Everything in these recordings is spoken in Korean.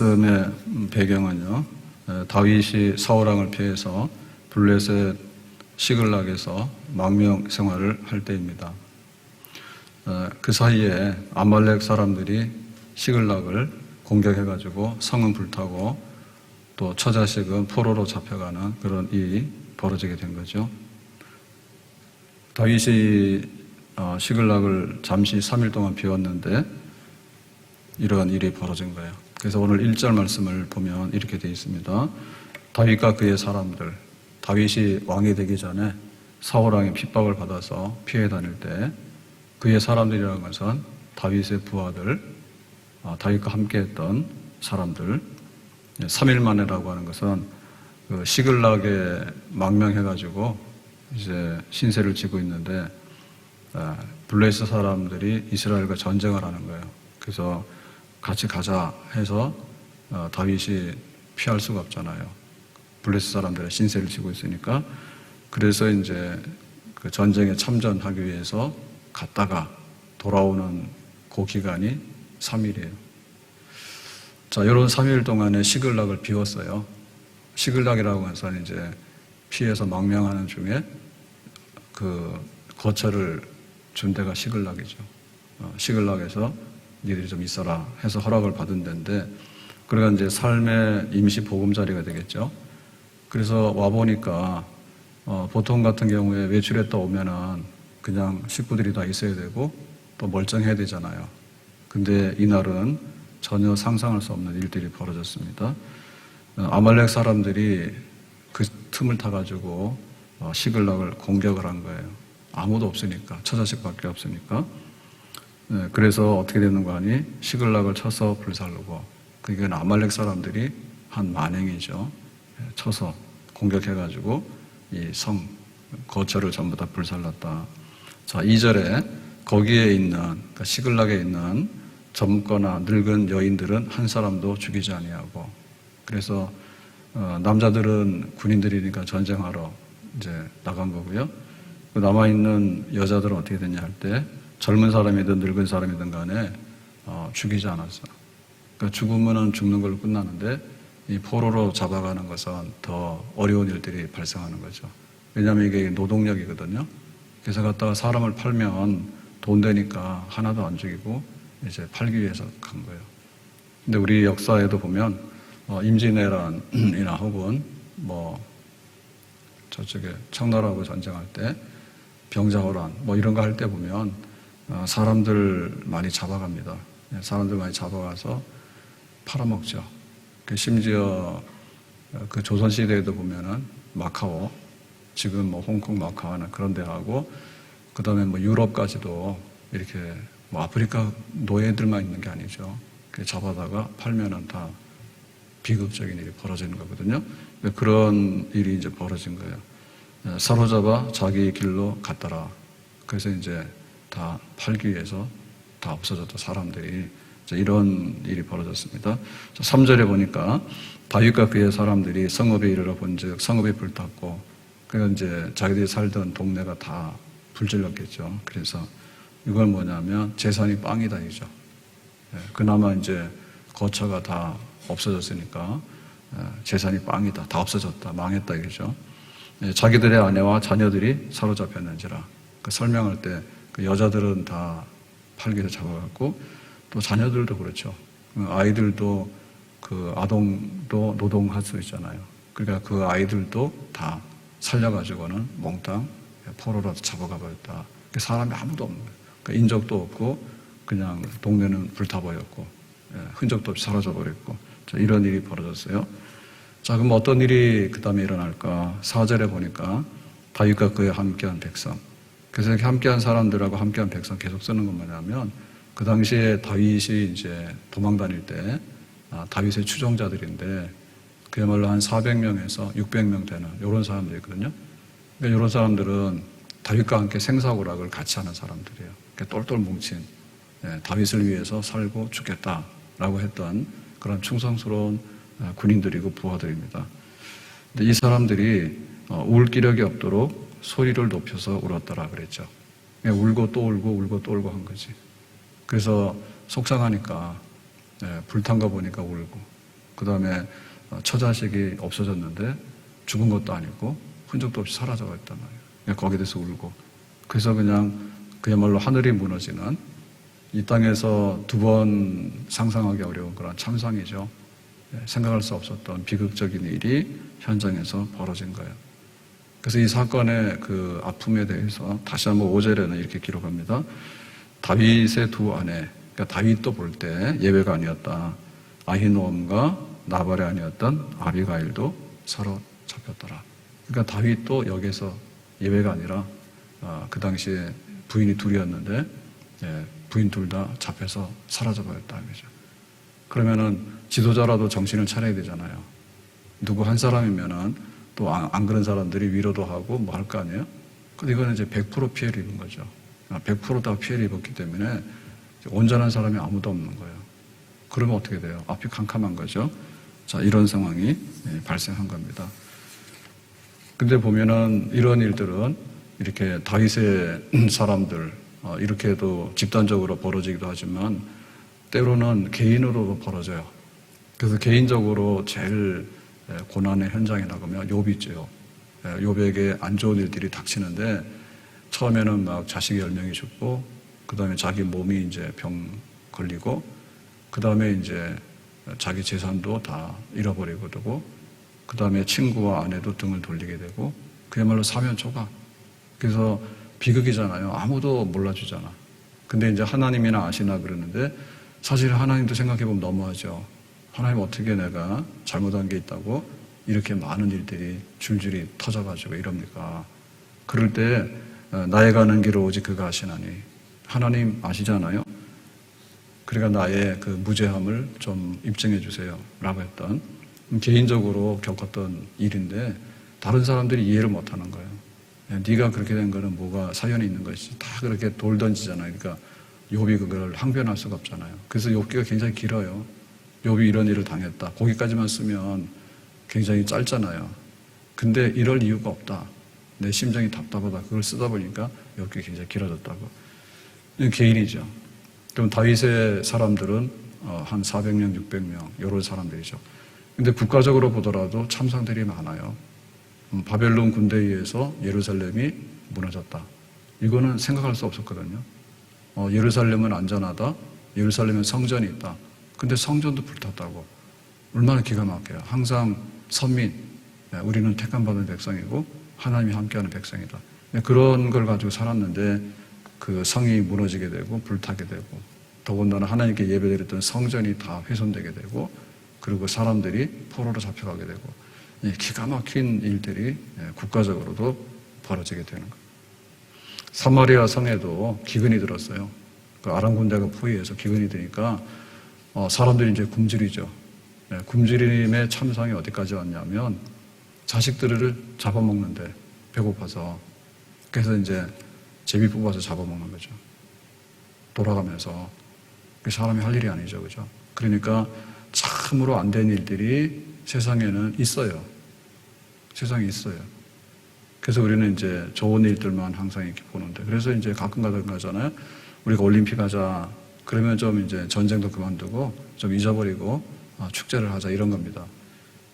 말씀의 배경은요, 다윗이 사울왕을 피해서 블레셋 시글락에서 망명 생활을 할 때입니다. 그 사이에 아말렉 사람들이 시글락을 공격해가지고 성은 불타고 또 처자식은 포로로 잡혀가는 그런 일이 벌어지게 된 거죠. 다윗이 시글락을 잠시 3일 동안 비웠는데 이러한 일이 벌어진 거예요. 그래서 오늘 1절 말씀을 보면 이렇게 되어 있습니다. 다윗과 그의 사람들, 다윗이 왕이 되기 전에 사울왕의 핍박을 받아서 피해 다닐 때 그의 사람들이라는 것은 다윗의 부하들, 다윗과 함께했던 사람들, 3일 만에라고 하는 것은 그 시글락에 망명해가지고 이제 신세를 지고 있는데 블레셋 사람들이 이스라엘과 전쟁을 하는 거예요. 그래서 같이 가자 해서 다윗이 피할 수가 없잖아요. 블레셋 사람들의 신세를 지고 있으니까. 그래서 이제 그 전쟁에 참전하기 위해서 갔다가 돌아오는 그 기간이 3일이에요. 자, 이런 3일 동안에 시글락을 비웠어요. 시글락이라고 해서 이제 피해서 망명하는 중에 그 거처를 준 데가 시글락이죠. 시글락에서 니들이 좀 있어라 해서 허락을 받은 데인데, 그래가 이제 삶의 임시 보금자리가 되겠죠. 그래서 와보니까, 보통 같은 경우에 외출했다 오면은 그냥 식구들이 다 있어야 되고 또 멀쩡해야 되잖아요. 근데 이날은 전혀 상상할 수 없는 일들이 벌어졌습니다. 아말렉 사람들이 그 틈을 타가지고 시글락을 공격을 한 거예요. 아무도 없으니까, 처자식밖에 없으니까. 그래서 어떻게 되는 거 아니? 시글락을 쳐서 불살르고, 그게 아말렉 사람들이 한 만행이죠. 쳐서 공격해가지고 이 성 거처를 전부 다 불살랐다. 자, 2절에 거기에 있는, 그러니까 시글락에 있는 젊거나 늙은 여인들은 한 사람도 죽이지 아니하고, 그래서 남자들은 군인들이니까 전쟁하러 이제 나간 거고요. 남아 있는 여자들은 어떻게 됐냐 할 때 젊은 사람이든 늙은 사람이든 간에 죽이지 않았어. 그러니까 죽으면은 죽는 걸로 끝나는데 이 포로로 잡아가는 것은 더 어려운 일들이 발생하는 거죠. 왜냐하면 이게 노동력이거든요. 그래서 갖다가 사람을 팔면 돈 되니까 하나도 안 죽이고 이제 팔기 위해서 간 거예요. 근데 우리 역사에도 보면 임진왜란이나 혹은 저쪽에 청나라하고 전쟁할 때 병자호란 이런 거 할 때 보면 사람들 많이 잡아갑니다. 사람들 많이 잡아가서 팔아먹죠. 심지어 그 조선시대에도 보면은 마카오, 지금 홍콩 마카오나 그런 데 하고, 그 다음에 유럽까지도 이렇게 아프리카 노예들만 있는 게 아니죠. 잡아다가 팔면은 다 비극적인 일이 벌어지는 거거든요. 그런 일이 이제 벌어진 거예요. 사로잡아 자기 길로 갔더라. 그래서 이제 다 팔기 위해서 다 없어졌다, 사람들이. 이런 일이 벌어졌습니다. 3절에 보니까 다윗과 그의 사람들이 성읍에 이르러 본즉 성읍이 불탔고, 그러니까 이제 자기들이 살던 동네가 다 불질렀겠죠. 그래서 이건 뭐냐면 재산이 빵이다 이죠. 그나마 이제 거처가 다 없어졌으니까 재산이 빵이다, 다 없어졌다, 망했다 이거죠. 자기들의 아내와 자녀들이 사로잡혔는지라. 그 설명할 때 그 여자들은 다 팔기로 잡아갔고, 또 자녀들도 그렇죠. 아이들도 그 아동도 노동할 수 있잖아요. 그러니까 그 아이들도 다 살려가지고는 몽땅 포로로 잡아가 버렸다. 사람이 아무도 없는 거예요. 그러니까 인적도 없고 그냥 동네는 불타버렸고 흔적도 없이 사라져 버렸고, 이런 일이 벌어졌어요. 자, 그럼 어떤 일이 그 다음에 일어날까? 4절에 보니까 다윗과 그의 함께한 백성. 그래서 이렇게 함께한 사람들하고 함께한 백성 계속 쓰는 건 뭐냐면, 그 당시에 다윗이 이제 도망 다닐 때 다윗의 추종자들인데 그야말로 한 400명에서 600명 되는 이런 사람들이거든요. 그러니까 이런 사람들은 다윗과 함께 생사고락을 같이 하는 사람들이에요. 똘똘 뭉친, 다윗을 위해서 살고 죽겠다라고 했던 그런 충성스러운 군인들이고 부하들입니다. 근데 이 사람들이 울 기력이 없도록 소리를 높여서 울었더라 그랬죠. 울고 또 울고 울고 또 울고 한 거지. 그래서 속상하니까 불탄 거 보니까 울고, 그 다음에 처자식이 없어졌는데 죽은 것도 아니고 흔적도 없이 사라져 버렸단 말이에요. 그냥 거기에 대해서 울고. 그래서 그냥 그야말로 하늘이 무너지는 이 땅에서 두 번 상상하기 어려운 그런 참상이죠. 생각할 수 없었던 비극적인 일이 현장에서 벌어진 거예요. 그래서 이 사건의 그 아픔에 대해서 다시 한번 5절에는 이렇게 기록합니다. 다윗의 두 아내, 그러니까 다윗도 볼 때 예외가 아니었다. 아히노암과 나발의 아니었던 아비가일도 사로잡혔더라. 그러니까 다윗도 여기서 예외가 아니라 그 당시에 부인이 둘이었는데 부인 둘 다 잡혀서 사라져버렸다는 거죠. 그러면은 지도자라도 정신을 차려야 되잖아요. 누구 한 사람이면은 또 안 그런 사람들이 위로도 하고 뭐 할 거 아니에요? 근데 이거는 이제 100% 피해를 입은 거죠. 100% 다 피해를 입었기 때문에 온전한 사람이 아무도 없는 거예요. 그러면 어떻게 돼요? 앞이 캄캄한 거죠. 자, 이런 상황이 발생한 겁니다. 근데 보면은 이런 일들은 이렇게 다윗의 사람들, 이렇게도 집단적으로 벌어지기도 하지만 때로는 개인으로도 벌어져요. 그래서 개인적으로 제일 고난의 현장이라고 하면 욥이죠. 욥에게 안 좋은 일들이 닥치는데 처음에는 막 자식이 10명이 죽고 그 다음에 자기 몸이 이제 병 걸리고 그 다음에 이제 자기 재산도 다 잃어버리고 되고 그 다음에 친구와 아내도 등을 돌리게 되고 그야말로 사면초가. 그래서 비극이잖아요. 아무도 몰라주잖아. 근데 이제 하나님이나 아시나 그러는데 사실 하나님도 생각해보면 너무하죠. 하나님 어떻게 내가 잘못한 게 있다고 이렇게 많은 일들이 줄줄이 터져가지고 이럽니까? 그럴 때 나의 가는 길을 오직 그가 아시나니 하나님 아시잖아요. 그러니까 나의 그 무죄함을 좀 입증해 주세요 라고 했던 개인적으로 겪었던 일인데 다른 사람들이 이해를 못하는 거예요. 네가 그렇게 된 거는 뭐가 사연이 있는 것이지. 다 그렇게 돌 던지잖아요. 그러니까 욥이 그걸 항변할 수가 없잖아요. 그래서 욥기가 굉장히 길어요. 욥이 이런 일을 당했다. 거기까지만 쓰면 굉장히 짧잖아요. 근데 이럴 이유가 없다. 내 심정이 답답하다. 그걸 쓰다 보니까 욥기가 굉장히 길어졌다고. 이건 개인이죠. 그럼 다윗의 사람들은 한 400명, 600명 이런 사람들이죠. 근데 국가적으로 보더라도 참상들이 많아요. 바벨론 군대에 의해서 예루살렘이 무너졌다. 이거는 생각할 수 없었거든요. 예루살렘은 안전하다. 예루살렘은 성전이 있다. 근데 성전도 불탔다고. 얼마나 기가 막혀요. 항상 선민, 우리는 택함받은 백성이고 하나님이 함께하는 백성이다. 그런 걸 가지고 살았는데 그 성이 무너지게 되고 불타게 되고 더군다나 하나님께 예배드렸던 성전이 다 훼손되게 되고 그리고 사람들이 포로로 잡혀가게 되고 기가 막힌 일들이 국가적으로도 벌어지게 되는 거예요. 사마리아 성에도 기근이 들었어요. 그 아람 군대가 포위해서 기근이 드니까 사람들이 이제 굶주리죠. 굶주림의 참상이 어디까지 왔냐면 자식들을 잡아먹는데 배고파서 그래서 이제 제비 뽑아서 잡아먹는 거죠. 돌아가면서 사람이 할 일이 아니죠, 그죠? 그러니까 참으로 안 된 일들이 세상에는 있어요. 세상에 있어요. 그래서 우리는 이제 좋은 일들만 항상 이렇게 보는데 그래서 이제 가끔 가잖아요. 우리가 올림픽 하자. 그러면 좀 이제 전쟁도 그만두고 좀 잊어버리고 축제를 하자 이런 겁니다.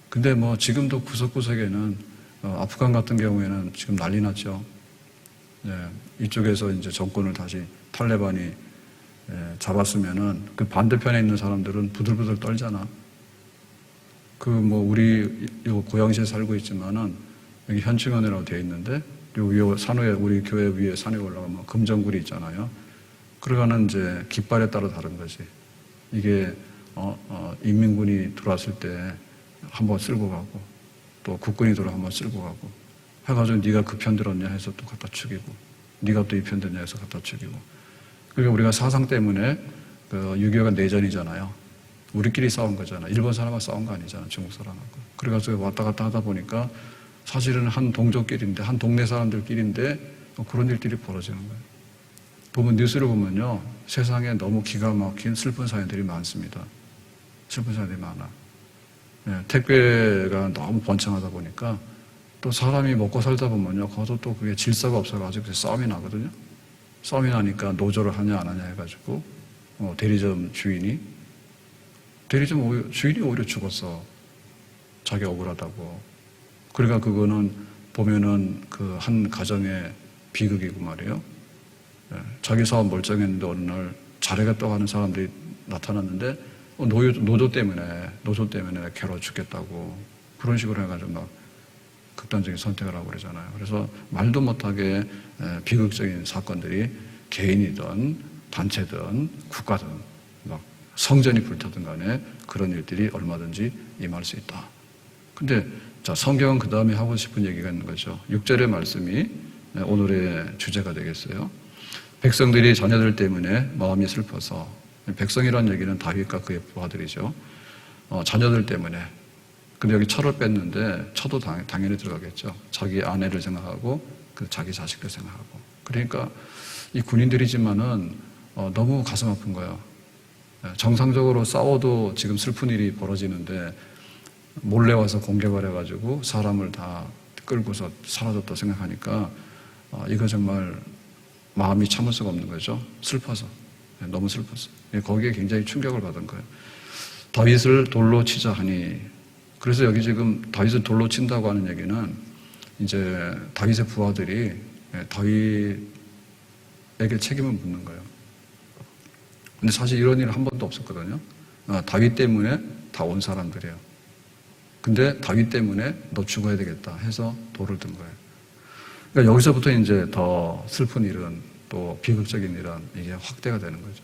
근데 뭐 지금도 구석구석에는 아프간 같은 경우에는 지금 난리 났죠. 이쪽에서 이제 정권을 다시 탈레반이 잡았으면은 그 반대편에 있는 사람들은 부들부들 떨잖아. 그 뭐 우리 요 고양시에 살고 있지만은 여기 현충원이라고 되어 있는데 요 산호에 우리 교회 위에 산에 올라가면 금정굴이 있잖아요. 그러가는 이제 깃발에 따라 다른 거지. 이게 인민군이 들어왔을 때 한번 쓸고 가고 또 국군이 들어 한번 쓸고 가고 해가지고 네가 그 편 들었냐 해서 또 갖다 죽이고 네가 또 이 편 들었냐 해서 갖다 죽이고. 그러니까 우리가 사상 때문에 그 6.25가 내전이잖아요. 우리끼리 싸운 거잖아. 일본 사람하고 싸운 거 아니잖아. 중국 사람하고. 그래가지고 왔다 갔다 하다 보니까 사실은 한 동족끼리인데 한 동네 사람들끼리인데 그런 일들이 벌어지는 거예요. 보면 뉴스를 보면요. 세상에 너무 기가 막힌 슬픈 사연들이 많습니다. 슬픈 사연들이 많아. 택배가 너무 번창하다 보니까 또 사람이 먹고 살다 보면요. 거기서 또 그게 질서가 없어가지고 싸움이 나거든요. 싸움이 나니까 노조를 하냐 안 하냐 해가지고 대리점 주인이 주인이 오히려 죽었어. 자기 억울하다고. 그러니까 그거는 보면은 그 한 가정의 비극이고 말이에요. 자기 사업 멀쩡했는데 어느 날 잘해겠다고 하는 사람들이 나타났는데 노조 때문에 괴로워 죽겠다고 그런 식으로 해가지고 막 극단적인 선택을 하고 그러잖아요. 그래서 말도 못하게 비극적인 사건들이 개인이든 단체든 국가든 막 성전이 불타든 간에 그런 일들이 얼마든지 임할 수 있다. 근데 자, 성경은 그 다음에 하고 싶은 얘기가 있는 거죠. 6절의 말씀이 오늘의 주제가 되겠어요. 백성들이 자녀들 때문에 마음이 슬퍼서, 백성이라는 얘기는 다윗과 그의 부하들이죠. 자녀들 때문에. 근데 여기 처를 뺐는데 처도 당연히 들어가겠죠. 자기 아내를 생각하고 자기 자식들 생각하고. 그러니까 이 군인들이지만은 너무 가슴 아픈 거예요. 정상적으로 싸워도 지금 슬픈 일이 벌어지는데 몰래 와서 공격을 해가지고 사람을 다 끌고서 사라졌다 생각하니까 이거 정말 마음이 참을 수가 없는 거죠. 슬퍼서. 너무 슬펐어. 거기에 굉장히 충격을 받은 거예요. 다윗을 돌로 치자 하니. 그래서 여기 지금 다윗을 돌로 친다고 하는 얘기는 이제 다윗의 부하들이 다윗에게 책임을 묻는 거예요. 근데 사실 이런 일은 한 번도 없었거든요. 다윗 때문에 다 온 사람들이에요. 근데 다윗 때문에 너 죽어야 되겠다 해서 돌을 든 거예요. 그러니까 여기서부터 이제 더 슬픈 일은 또 비극적인 일은 이게 확대가 되는 거죠.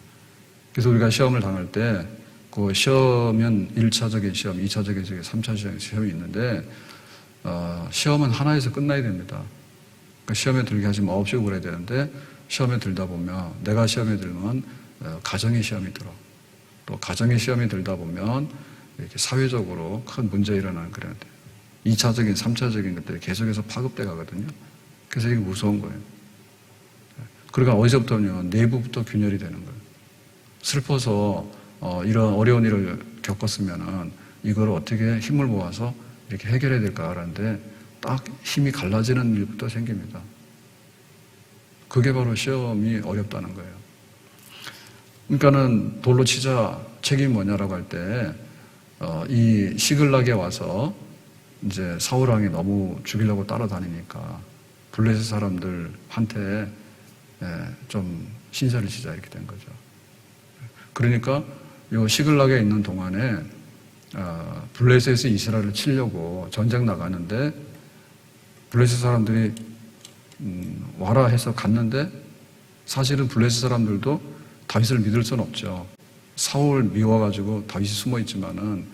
그래서 우리가 시험을 당할 때 그 시험은 1차적인 시험, 2차적인 시험, 3차적인 시험이 있는데 시험은 하나에서 끝나야 됩니다. 그러니까 시험에 들게 하지 마옵시고 그래야 되는데 시험에 들다 보면 내가 시험에 들면 가정의 시험이 들어. 또 가정의 시험이 들다 보면 이렇게 사회적으로 큰 문제가 일어나는 그런 2차적인, 3차적인 것들이 계속해서 파급돼 가거든요. 그래서 이게 무서운 거예요. 그러니까 어디서부터냐면 내부부터 균열이 되는 거예요. 슬퍼서 이런 어려운 일을 겪었으면은 이걸 어떻게 힘을 모아서 이렇게 해결해야 될까 하는데 딱 힘이 갈라지는 일부터 생깁니다. 그게 바로 시험이 어렵다는 거예요. 그러니까는 돌로 치자 책임이 뭐냐라고 할 때 이 시글락에 와서 이제 사울 왕이 너무 죽이려고 따라다니니까 블레셋 사람들한테 좀 신세를 지자 이렇게 된 거죠. 그러니까 이 시글락에 있는 동안에 블레셋이 이스라엘을 치려고 전쟁 나가는데 블레셋 사람들이 와라 해서 갔는데 사실은 블레셋 사람들도 다윗을 믿을 수는 없죠. 사울 미워가지고 다윗이 숨어 있지만은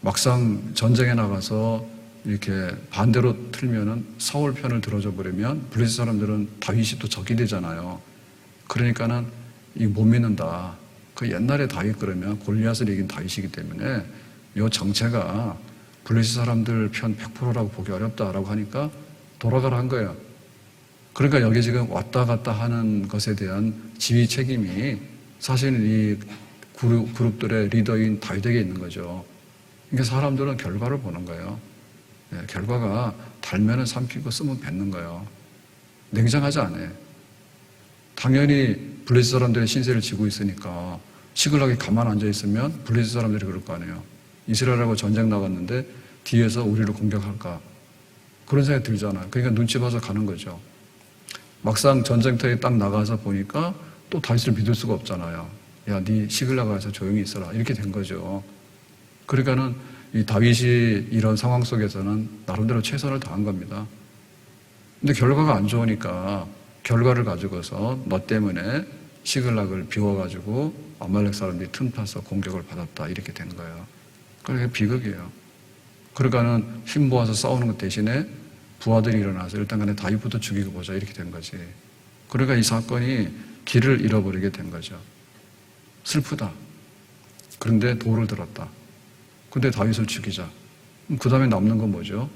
막상 전쟁에 나가서 이렇게 반대로 틀면은 사울 편을 들어줘 버리면 블레셋 사람들은 다윗이 또 적이 되잖아요. 그러니까는 이거 못 믿는다. 그 옛날에 다윗 그러면 골리앗을 이긴 다윗이기 때문에 이 정체가 블레셋 사람들 편 100%라고 보기 어렵다라고 하니까 돌아가라 한 거예요. 그러니까 여기 지금 왔다 갔다 하는 것에 대한 지휘 책임이 사실은 이 그룹들의 리더인 다윗에게 있는 거죠. 그러니까 사람들은 결과를 보는 거예요. 결과가 달면은 삼키고 쓰면 뱉는 거예요. 냉정하지 않아요. 당연히 블레셋 사람들의 신세를 지고 있으니까 시글락에 가만 앉아 있으면 블레셋 사람들이 그럴 거 아니에요. 이스라엘하고 전쟁 나갔는데 뒤에서 우리를 공격할까? 그런 생각이 들잖아요. 그러니까 눈치 봐서 가는 거죠. 막상 전쟁터에 딱 나가서 보니까 또 다윗을 믿을 수가 없잖아요. 야, 네 시글락 가서 조용히 있어라. 이렇게 된 거죠. 그러니까는 이 다윗이 이런 상황 속에서는 나름대로 최선을 다한 겁니다. 근데 결과가 안 좋으니까 결과를 가지고서 너 때문에 시글락을 비워가지고 아말렉 사람들이 틈타서 공격을 받았다. 이렇게 된 거예요. 그게 비극이에요. 그러니까는 힘 모아서 싸우는 것 대신에 부하들이 일어나서 일단 간에 다윗부터 죽이고 보자. 이렇게 된 거지. 그러니까 이 사건이 길을 잃어버리게 된 거죠. 슬프다. 그런데 돌을 들었다. 근데 다윗을 죽이자. 그 다음에 남는 건 뭐죠?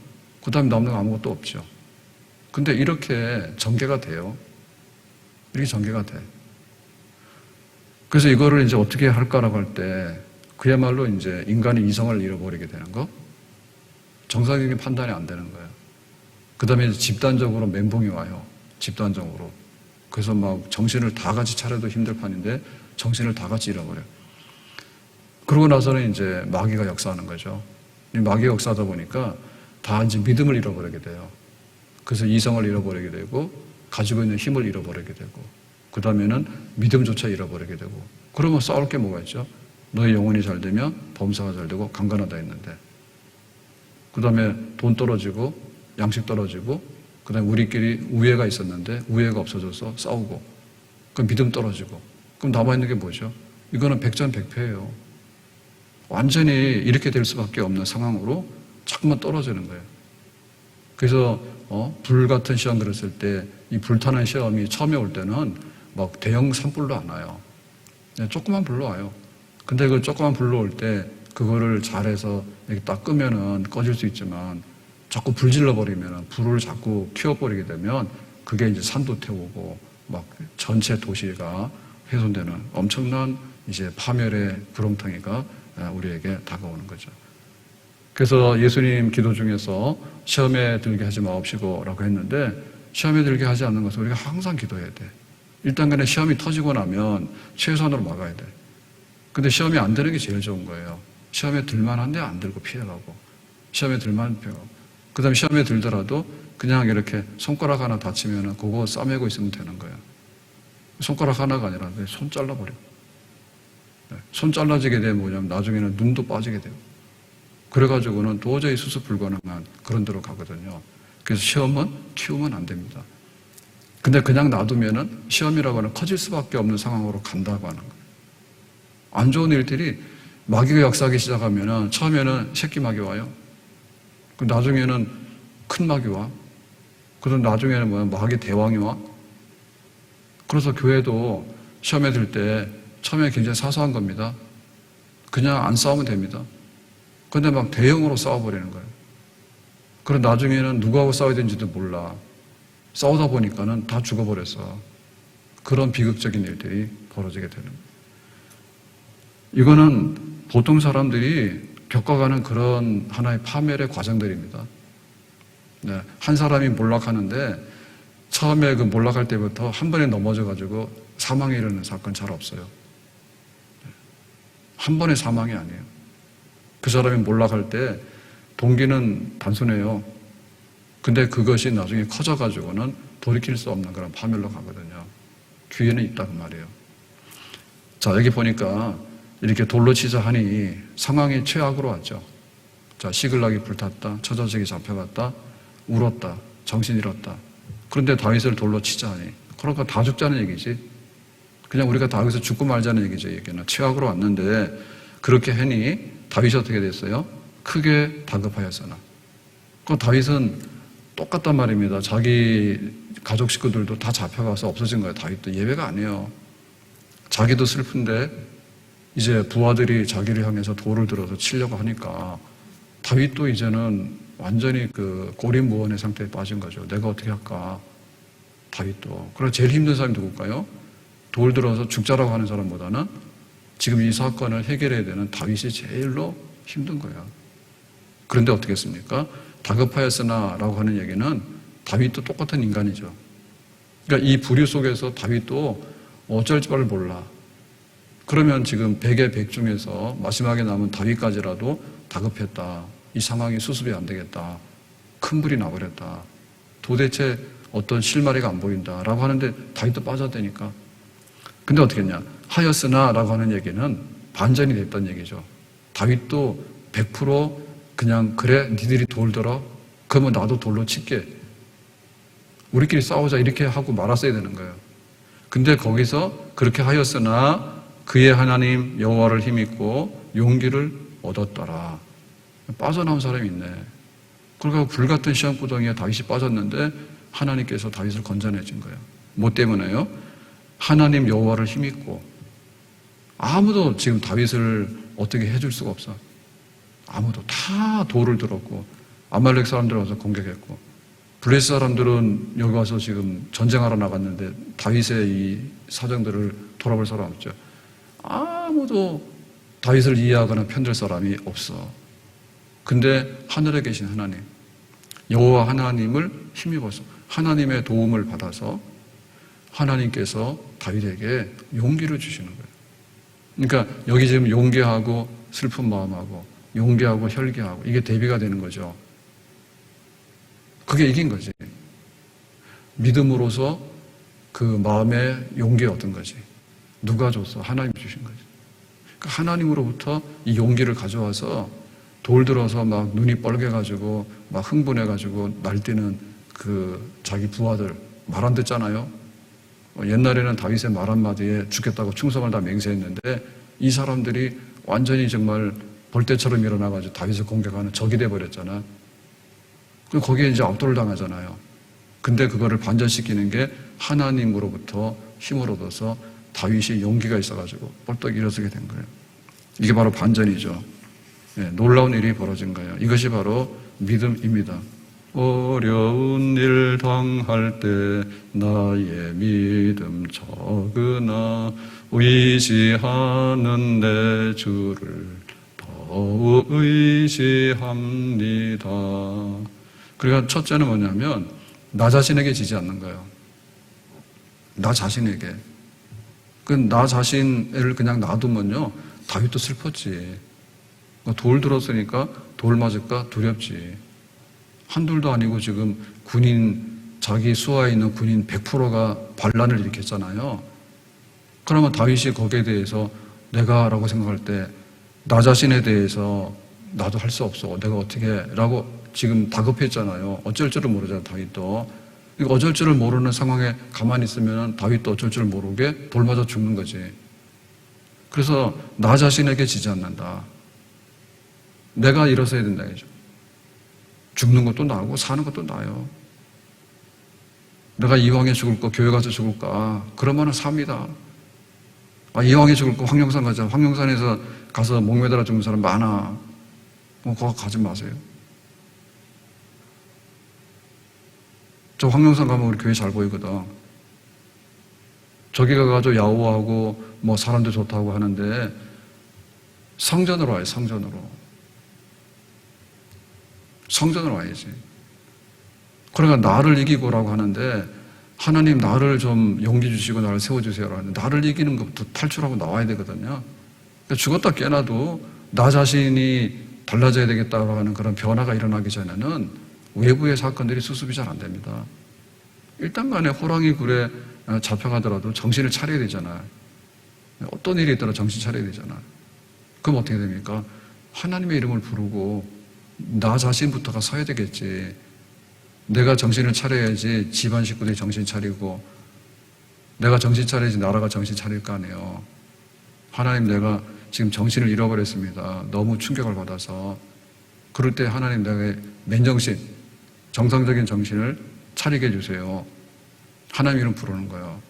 그 다음에 남는 건 아무것도 없죠. 근데 이렇게 전개가 돼요. 이렇게 전개가 돼. 그래서 이거를 이제 어떻게 할까라고 할 때 그야말로 이제 인간의 이성을 잃어버리게 되는 거. 정상적인 판단이 안 되는 거예요. 그 다음에 집단적으로 멘붕이 와요. 집단적으로. 그래서 막 정신을 다 같이 차려도 힘들 판인데 정신을 다 같이 잃어버려요. 그러고 나서는 이제 마귀가 역사하는 거죠. 이 마귀가 역사하다 보니까 다 이제 믿음을 잃어버리게 돼요. 그래서 이성을 잃어버리게 되고 가지고 있는 힘을 잃어버리게 되고 그 다음에는 믿음조차 잃어버리게 되고 그러면 싸울 게 뭐가 있죠? 너의 영혼이 잘 되면 범사가 잘 되고 강건하다 했는데 그 다음에 돈 떨어지고 양식 떨어지고 그 다음에 우리끼리 우애가 있었는데 우애가 없어져서 싸우고 그럼 믿음 떨어지고 그럼 남아있는 게 뭐죠? 이거는 백전백패예요. 완전히 이렇게 될 수밖에 없는 상황으로 자꾸만 떨어지는 거예요. 그래서 불 같은 시험 그랬을 때 이 불타는 시험이 처음에 올 때는 막 대형 산불로 안 와요. 그냥 조그만 불로 와요. 근데 그 조그만 불로 올 때 그거를 잘해서 이렇게 딱 끄면은 꺼질 수 있지만 자꾸 불 질러버리면 불을 자꾸 키워버리게 되면 그게 이제 산도 태우고 막 전체 도시가 훼손되는 엄청난 이제 파멸의 구렁텅이가 우리에게 다가오는 거죠. 그래서 예수님 기도 중에서 시험에 들게 하지 마옵시고라고 했는데 시험에 들게 하지 않는 것은 우리가 항상 기도해야 돼. 일단 간에 시험이 터지고 나면 최소한으로 막아야 돼. 근데 시험이 안 되는 게 제일 좋은 거예요. 시험에 들만한데 안 들고 피해가고 시험에 들만 피해가고 그 다음에 시험에 들더라도 그냥 이렇게 손가락 하나 다치면 그거 싸매고 있으면 되는 거예요. 손가락 하나가 아니라 손 잘라버려. 손 잘라지게 되면 뭐냐면 나중에는 눈도 빠지게 돼요. 그래가지고는 도저히 수습 불가능한 그런 데로 가거든요. 그래서 시험은 키우면 안 됩니다. 근데 그냥 놔두면은 시험이라고 하는 커질 수밖에 없는 상황으로 간다고 하는 거예요. 안 좋은 일들이 마귀가 역사하기 시작하면은 처음에는 새끼 마귀 와요. 그 나중에는 큰 마귀 와. 그래서 나중에는 뭐야 마귀 대왕이 와. 그래서 교회도 시험에 들 때 처음에 굉장히 사소한 겁니다. 그냥 안 싸우면 됩니다. 근데 막 대형으로 싸워버리는 거예요. 그리고 나중에는 누구하고 싸워야 되는지도 몰라. 싸우다 보니까는 다 죽어버렸어. 그런 비극적인 일들이 벌어지게 되는 거예요. 이거는 보통 사람들이 겪어가는 그런 하나의 파멸의 과정들입니다. 네, 한 사람이 몰락하는데 처음에 그 몰락할 때부터 한 번에 넘어져가지고 사망에 이르는 사건 잘 없어요. 한 번의 사망이 아니에요. 그 사람이 몰락할 때 동기는 단순해요. 근데 그것이 나중에 커져가지고는 돌이킬 수 없는 그런 파멸로 가거든요. 기회는 있다 그 말이에요. 자, 여기 보니까 이렇게 돌로 치자 하니 상황이 최악으로 왔죠. 자, 시글락이 불탔다. 처자식이 잡혀갔다. 울었다. 정신 잃었다. 그런데 다윗을 돌로 치자 하니 그러니까 다 죽자는 얘기지. 그냥 우리가 다 여기서 죽고 말자는 얘기죠. 얘기는 최악으로 왔는데 그렇게 하니 다윗이 어떻게 됐어요? 크게 다급하였으나. 그 다윗은 똑같단 말입니다. 자기 가족 식구들도 다 잡혀가서 없어진 거예요. 다윗도 예외가 아니에요. 자기도 슬픈데 이제 부하들이 자기를 향해서 돌을 들어서 치려고 하니까 다윗도 이제는 완전히 그 고립무원의 상태에 빠진 거죠. 내가 어떻게 할까? 다윗도. 그래서 제일 힘든 사람이 누굴까요? 돌 들어서 죽자라고 하는 사람보다는 지금 이 사건을 해결해야 되는 다윗이 제일로 힘든 거예요. 그런데 어떻게 했습니까? 다급하였으나 라고 하는 얘기는 다윗도 똑같은 인간이죠. 그러니까 이 부류 속에서 다윗도 어쩔 바를 몰라. 그러면 지금 100의 100 중에서 마지막에 남은 다윗까지라도 다급했다. 이 상황이 수습이 안 되겠다. 큰 불이 나버렸다. 도대체 어떤 실마리가 안 보인다. 라고 하는데 다윗도 빠져야되니까. 근데 어떻게 했냐. 하였으나 라고 하는 얘기는 반전이 됐던 얘기죠. 다윗도 100% 그냥 그래 니들이 돌 들어? 그러면 나도 돌로 칠게. 우리끼리 싸우자 이렇게 하고 말았어야 되는 거예요. 근데 거기서 그렇게 하였으나 그의 하나님 여호와를 힘입고 용기를 얻었더라. 빠져나온 사람이 있네. 그러니까 불같은 시험구덩이에 다윗이 빠졌는데 하나님께서 다윗을 건져내신 거예요. 뭐 때문에요? 하나님 여호와를 힘입고 아무도 지금 다윗을 어떻게 해줄 수가 없어. 아무도 다 돌을 들었고 아말렉 사람들 와서 공격했고 블레스 사람들은 여기 와서 지금 전쟁하러 나갔는데 다윗의 이 사정들을 돌아볼 사람 없죠. 아무도 다윗을 이해하거나 편들 사람이 없어. 근데 하늘에 계신 하나님 여호와 하나님을 힘입어서 하나님의 도움을 받아서 하나님께서 다윗에게 용기를 주시는 거예요. 그러니까 여기 지금 용기하고 슬픈 마음하고 용기하고 혈기하고 이게 대비가 되는 거죠. 그게 이긴 거지. 믿음으로서 그 마음의 용기를 얻은 거지. 누가 줬어? 하나님이 주신 거지. 그러니까 하나님으로부터 이 용기를 가져와서 돌 들어서 막 눈이 뻘개가지고 막 흥분해가지고 날뛰는 그 자기 부하들 말 안 듣잖아요. 옛날에는 다윗의 말 한마디에 죽겠다고 충성을 다 맹세했는데 이 사람들이 완전히 정말 벌떼처럼 일어나가지고 다윗을 공격하는 적이 돼버렸잖아. 그럼 거기에 이제 압도를 당하잖아요. 근데 그거를 반전시키는 게 하나님으로부터 힘을 얻어서 다윗이 용기가 있어가지고 벌떡 일어서게 된 거예요. 이게 바로 반전이죠. 네, 놀라운 일이 벌어진 거예요. 이것이 바로 믿음입니다. 어려운 일 당할 때 나의 믿음 적으나 의지하는 내 주를 더욱 의지합니다. 그러니까 첫째는 뭐냐면 나 자신에게 지지 않는 거예요. 나 자신에게. 그 나 자신을 그냥 놔두면요 다윗도 슬펐지. 돌 들었으니까 돌 맞을까 두렵지. 한둘도 아니고 지금 군인, 자기 수하에 있는 군인 100%가 반란을 일으켰잖아요. 그러면 다윗이 거기에 대해서 내가 라고 생각할 때 나 자신에 대해서 나도 할 수 없어. 내가 어떻게 해? 라고 지금 다급했잖아요. 어쩔 줄을 모르잖아요, 다윗도. 어쩔 줄을 모르는 상황에 가만히 있으면 다윗도 어쩔 줄 모르게 돌 맞아 죽는 거지. 그래서 나 자신에게 지지 않는다. 내가 일어서야 된다, 이죠. 죽는 것도 나고 사는 것도 나요. 내가 이왕에 죽을까, 교회 가서 죽을까, 그러면은 삽니다. 아, 이왕에 죽을까, 황룡산 가자. 황룡산에서 가서 목 매달아 죽는 사람 많아. 거기 가지 마세요. 저 황룡산 가면 우리 교회 잘 보이거든. 저기 가가지고 야호와하고 뭐 사람들 좋다고 하는데 성전으로 와요, 성전으로. 성전으로 와야지. 그러니까 나를 이기고라고 하는데 하나님 나를 좀 용기 주시고 나를 세워주세요라고 하는데 나를 이기는 것부터 탈출하고 나와야 되거든요. 그러니까 죽었다 깨나도 나 자신이 달라져야 되겠다고 하는 그런 변화가 일어나기 전에는 외부의 사건들이 수습이 잘 안 됩니다. 일단 간에 호랑이 굴에 잡혀가더라도 정신을 차려야 되잖아요. 어떤 일이 있더라도 정신 차려야 되잖아요. 그럼 어떻게 됩니까? 하나님의 이름을 부르고 나 자신부터가 서야 되겠지. 내가 정신을 차려야지 집안 식구들이 정신 차리고 내가 정신 차려야지 나라가 정신 차릴 거 아니에요. 하나님 내가 지금 정신을 잃어버렸습니다. 너무 충격을 받아서. 그럴 때 하나님 내가 맨정신, 정상적인 정신을 차리게 해주세요. 하나님 이름 부르는 거예요.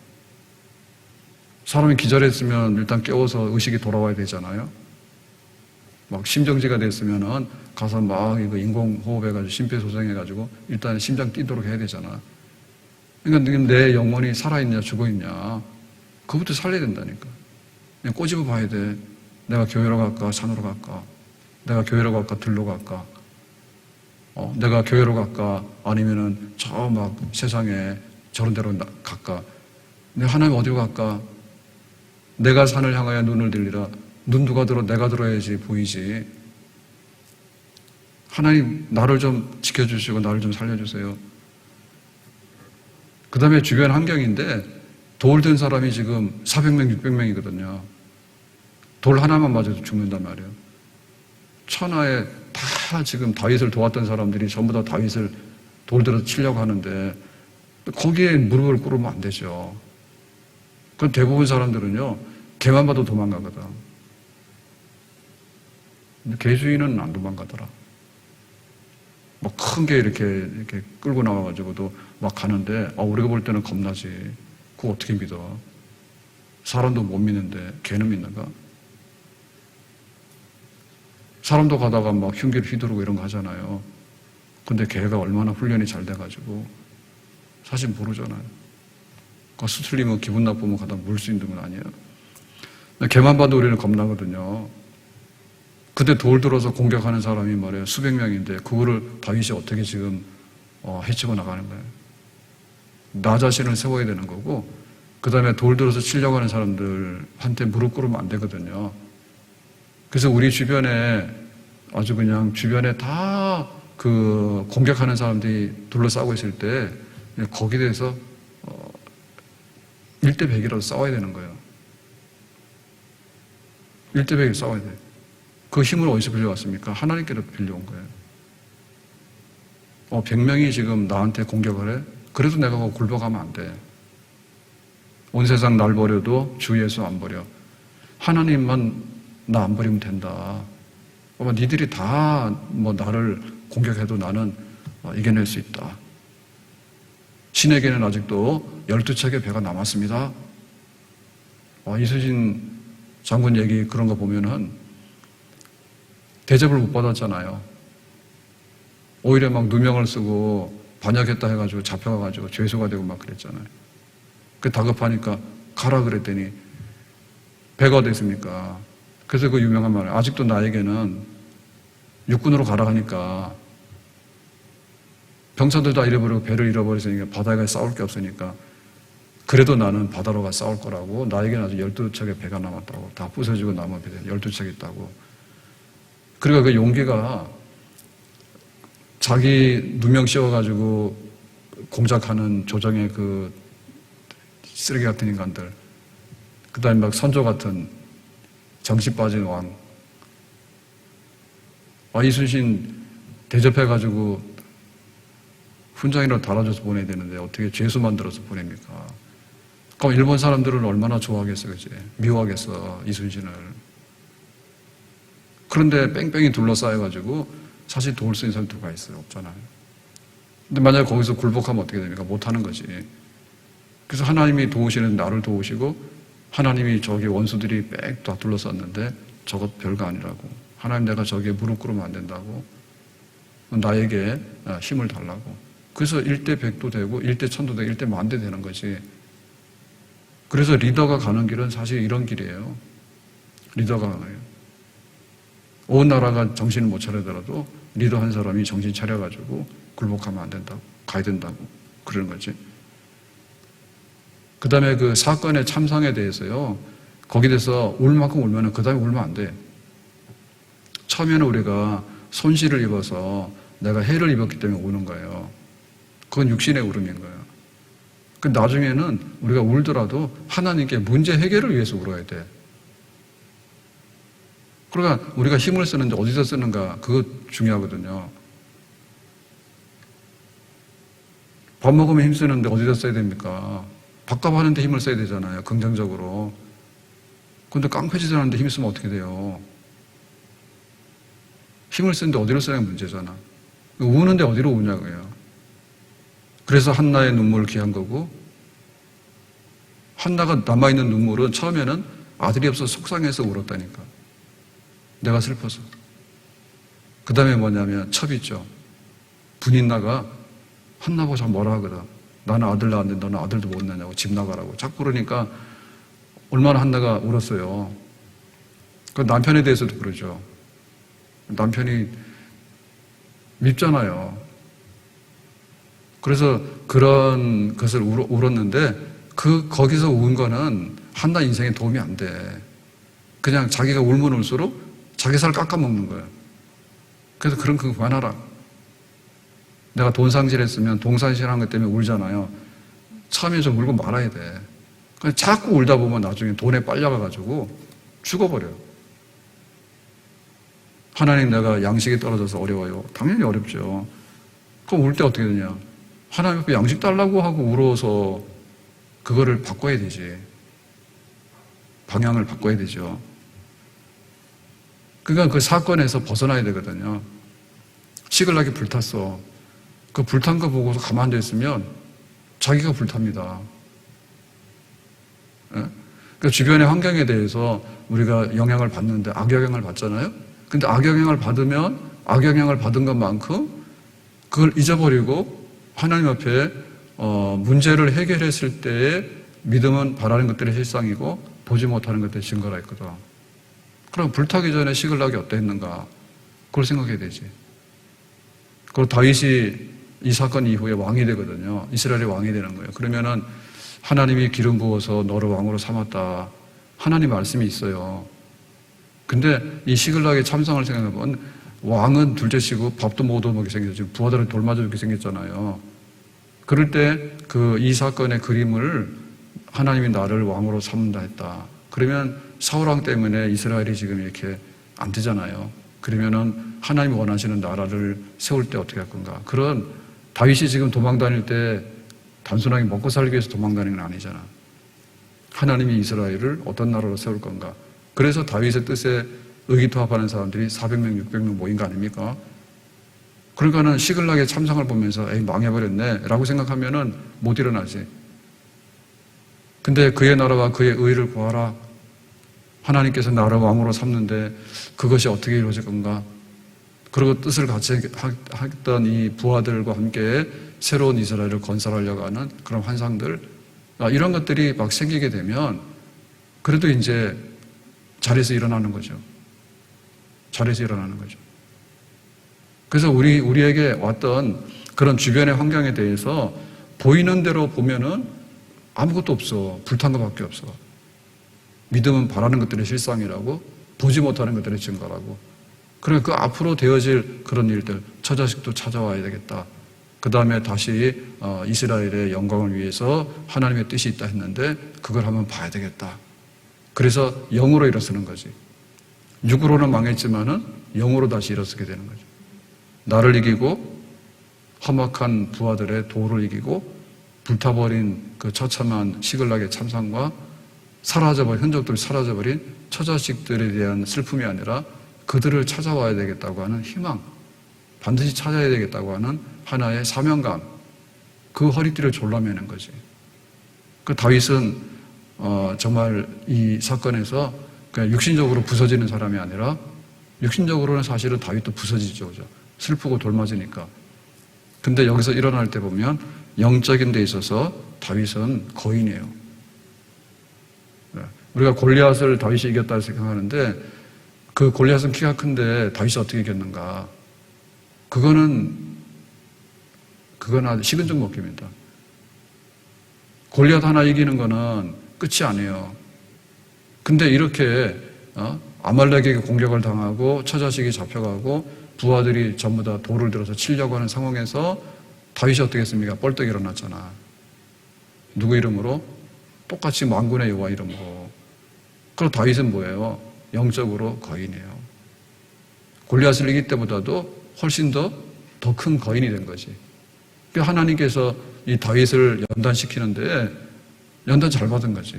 사람이 기절했으면 일단 깨워서 의식이 돌아와야 되잖아요. 막 심정지가 됐으면은 가서 막 이거 인공호흡해가지고 심폐소생해가지고 일단 심장 뛰도록 해야 되잖아. 그러니까 내 영혼이 살아있냐 죽어있냐 그것부터 살려야 된다니까. 그냥 꼬집어 봐야 돼. 내가 교회로 갈까 산으로 갈까? 내가 교회로 갈까 들로 갈까? 내가 교회로 갈까 아니면은 저 막 세상에 저런 데로 갈까? 내가 하나님 어디로 갈까? 내가 산을 향하여 눈을 들리라. 눈 누가 들어? 내가 들어야지 보이지. 하나님 나를 좀 지켜주시고 나를 좀 살려주세요. 그 다음에 주변 환경인데 돌 든 사람이 지금 400명, 600명이거든요. 돌 하나만 맞아도 죽는단 말이에요. 천하에 다 지금 다윗을 도왔던 사람들이 전부 다 다윗을 돌 들어서 치려고 하는데 거기에 무릎을 꿇으면 안 되죠. 그럼 대부분 사람들은요 개만 봐도 도망가거든. 근데 개주인은 안 도망가더라. 막 큰 게 이렇게 끌고 나와가지고도 막 가는데 우리가 볼 때는 겁나지. 그거 어떻게 믿어? 사람도 못 믿는데 개는 믿는가? 사람도 가다가 막 흉기를 휘두르고 이런 거 하잖아요. 근데 개가 얼마나 훈련이 잘 돼가지고 사실 모르잖아요. 수틀리면 기분 나쁘면 가다 물 수 있는 건 아니에요. 개만 봐도 우리는 겁나거든요. 근데 돌 들어서 공격하는 사람이 말이에요. 수백 명인데 그거를 다윗이 어떻게 지금 해치고 나가는 거예요. 나 자신을 세워야 되는 거고 그 다음에 돌 들어서 치려고 하는 사람들한테 무릎 꿇으면 안 되거든요. 그래서 우리 주변에 아주 그냥 주변에 다 그 공격하는 사람들이 둘러싸고 있을 때 거기에 대해서 1대100이라도 싸워야 되는 거예요. 1대100을 싸워야 돼요. 그 힘을 어디서 빌려왔습니까? 하나님께로 빌려온 거예요. 100명이 지금 나한테 공격을 해? 그래도 내가 그거 굴복하면 안 돼. 온 세상 날 버려도 주 예수 안 버려. 하나님만 나 안 버리면 된다. 니들이 다 나를 공격해도 나는 이겨낼 수 있다. 신에게는 아직도 12척의 배가 남았습니다. 이순신 장군 얘기 그런 거 보면은 대접을 못 받았잖아요. 오히려 막 누명을 쓰고 반역했다 해가지고 잡혀가가지고 죄수가 되고 막 그랬잖아요. 그 다급하니까 가라 그랬더니 배가 어디 있습니까? 그래서 그 유명한 말, 아직도 나에게는 육군으로 가라 하니까 병사들 다 잃어버리고 배를 잃어버리니까 바다에 싸울 게 없으니까 그래도 나는 바다로 가 싸울 거라고. 나에게는 아직 12척의 배가 남았다고. 다 부서지고 남은 배 12척 있다고. 그리고 그 용기가 자기 누명 씌워가지고 공작하는 조정의 그 쓰레기 같은 인간들, 그 다음에 막 선조 같은 정신 빠진 왕, 이순신 대접해가지고 훈장이라도 달아줘서 보내야 되는데 어떻게 죄수 만들어서 보냅니까? 그럼 일본 사람들은 얼마나 좋아하겠어, 그치? 미워하겠어, 이순신을. 그런데 뺑뺑이 둘러싸여가지고 사실 도울 수 있는 사람이 누가 있어요? 없잖아요. 근데 만약에 거기서 굴복하면 어떻게 됩니까? 못하는 거지. 그래서 하나님이 도우시는 나를 도우시고 하나님이 저기 원수들이 빽 다 둘러쌌는데 저것 별거 아니라고. 하나님 내가 저기에 무릎 꿇으면 안 된다고. 나에게 힘을 달라고. 그래서 1대100도 되고 1대1000도 되고 1대10,000대 되는 거지. 그래서 리더가 가는 길은 사실 이런 길이에요. 리더가 가는 거예요. 온 나라가 정신을 못 차리더라도 리더 한 사람이 정신 차려가지고 굴복하면 안 된다고. 가야 된다고. 그러는 거지. 그 다음에 그 사건의 참상에 대해서요. 거기에 대해서 울 만큼 울면은 그 다음에 울면 안 돼. 처음에는 우리가 손실을 입어서 내가 해를 입었기 때문에 우는 거예요. 그건 육신의 울음인 거예요. 그 나중에는 우리가 울더라도 하나님께 문제 해결을 위해서 울어야 돼. 그러니까 우리가 힘을 쓰는데 어디서 쓰는가 그거 중요하거든요. 밥 먹으면 힘 쓰는데 어디다 써야 됩니까? 밥값 하는데 힘을 써야 되잖아요. 긍정적으로. 근데 깡패짓을 하는데 힘 쓰면 어떻게 돼요? 힘을 쓰는데 어디로 쓰냐가 문제잖아. 우는데 어디로 우냐고요. 그래서 한나의 눈물을 귀한 거고, 한나가 남아있는 눈물은 처음에는 아들이 없어서 속상해서 울었다니까. 내가 슬퍼서. 그 다음에 뭐냐면 첩이죠. 분인나가 한나 보고 자꾸 뭐라 하거든. 나는 아들 낳았는데 너는 아들도 못 낳냐고 집 나가라고. 자꾸 그러니까 얼마나 한나가 울었어요. 그 남편에 대해서도 그러죠. 남편이 밉잖아요. 그래서 그런 것을 울었는데 거기서 운 거는 한나 인생에 도움이 안 돼. 그냥 자기가 울면 울수록 자기 살 깎아먹는 거예요. 그래서 그런 거 그만하라. 내가 돈 상실했으면 동산실한 것 때문에 울잖아요. 처음에 좀 울고 말아야 돼. 그냥 자꾸 울다 보면 나중에 돈에 빨려가가지고 죽어버려요. 하나님 내가 양식이 떨어져서 어려워요. 당연히 어렵죠. 그럼 울 때 어떻게 되냐. 하나님 앞에 양식 달라고 하고 울어서 그거를 바꿔야 되지. 방향을 바꿔야 되죠. 그러니까 그 사건에서 벗어나야 되거든요. 시글락이 불탔어. 그 불탄 거 보고서 가만히 앉아있으면 자기가 불탑니다. 예? 그 주변의 환경에 대해서 우리가 영향을 받는데 악영향을 받잖아요. 근데 악영향을 받으면 악영향을 받은 것만큼 그걸 잊어버리고 하나님 앞에 문제를 해결했을 때의 믿음은 바라는 것들의 실상이고 보지 못하는 것들의 증거라 했거든. 그럼 불타기 전에 시글락이 어땠는가? 그걸 생각해야 되지. 그리고 다윗이 이 사건 이후에 왕이 되거든요. 이스라엘의 왕이 되는 거예요. 그러면은 하나님이 기름 부어서 너를 왕으로 삼았다. 하나님 말씀이 있어요. 근데 이 시글락의 참상을 생각해보면 왕은 둘째치고 밥도 못 얻어먹게 생겼죠. 지금 부하들은 돌 맞아 죽게 생겼잖아요. 그럴 때 이 사건의 그림을 하나님이 나를 왕으로 삼는다 했다. 그러면 사울왕 때문에 이스라엘이 지금 이렇게 안 되잖아요. 그러면은 하나님이 원하시는 나라를 세울 때 어떻게 할 건가? 그런 다윗이 지금 도망 다닐 때 단순하게 먹고 살기 위해서 도망 다니는 건 아니잖아. 하나님이 이스라엘을 어떤 나라로 세울 건가? 그래서 다윗의 뜻에 의기투합하는 사람들이 400명, 600명 모인 거 아닙니까? 그러니까는 시글락의 참상을 보면서 에이 망해버렸네 라고 생각하면은 못 일어나지. 근데 그의 나라와 그의 의를 구하라. 하나님께서 나를 왕으로 삼는데 그것이 어떻게 이루어질 건가? 그리고 뜻을 같이 했던 이 부하들과 함께 새로운 이스라엘을 건설하려고 하는 그런 환상들, 이런 것들이 막 생기게 되면 그래도 이제 자리에서 일어나는 거죠. 자리에서 일어나는 거죠. 그래서 우리에게 왔던 그런 주변의 환경에 대해서 보이는 대로 보면은 아무것도 없어. 불탄 것밖에 없어. 믿음은 바라는 것들의 실상이라고, 보지 못하는 것들의 증거라고. 그러니까 그 앞으로 되어질 그런 일들, 처자식도 찾아와야 되겠다. 그 다음에 다시 이스라엘의 영광을 위해서 하나님의 뜻이 있다 했는데 그걸 한번 봐야 되겠다. 그래서 영으로 일어서는 거지. 육으로는 망했지만은 영으로 다시 일어서게 되는 거죠. 나를 이기고 험악한 부하들의 도를 이기고 불타버린 그 처참한 시글락의 참상과 흔적들이 사라져버린 처자식들에 대한 슬픔이 아니라 그들을 찾아와야 되겠다고 하는 희망, 반드시 찾아야 되겠다고 하는 하나의 사명감, 그 허리띠를 졸라매는 거지. 그 다윗은 정말 이 사건에서 그냥 육신적으로 부서지는 사람이 아니라 육신적으로는 사실은 다윗도 부서지죠. 그죠? 슬프고 돌맞으니까. 근데 여기서 일어날 때 보면 영적인 데 있어서 다윗은 거인이에요. 우리가 골리앗을 다윗이 이겼다 생각하는데 그 골리앗은 키가 큰데 다윗이 어떻게 이겼는가? 그건 아주 식은죽 먹기입니다. 골리앗 하나 이기는 거는 끝이 아니에요. 근데 이렇게 아말렉에게 공격을 당하고 처자식이 잡혀가고 부하들이 전부 다 돌을 들어서 치려고 하는 상황에서 다윗이 어떻게 했습니까? 뻘떡 일어났잖아. 누구 이름으로? 똑같이 만군의 여호와 이름으로. 그럼 다윗은 뭐예요? 영적으로 거인이에요. 골리앗을 이길 때보다도 훨씬 더 큰 거인이 된 거지. 그러니까 하나님께서 이 다윗을 연단시키는데 연단 잘 받은 거지.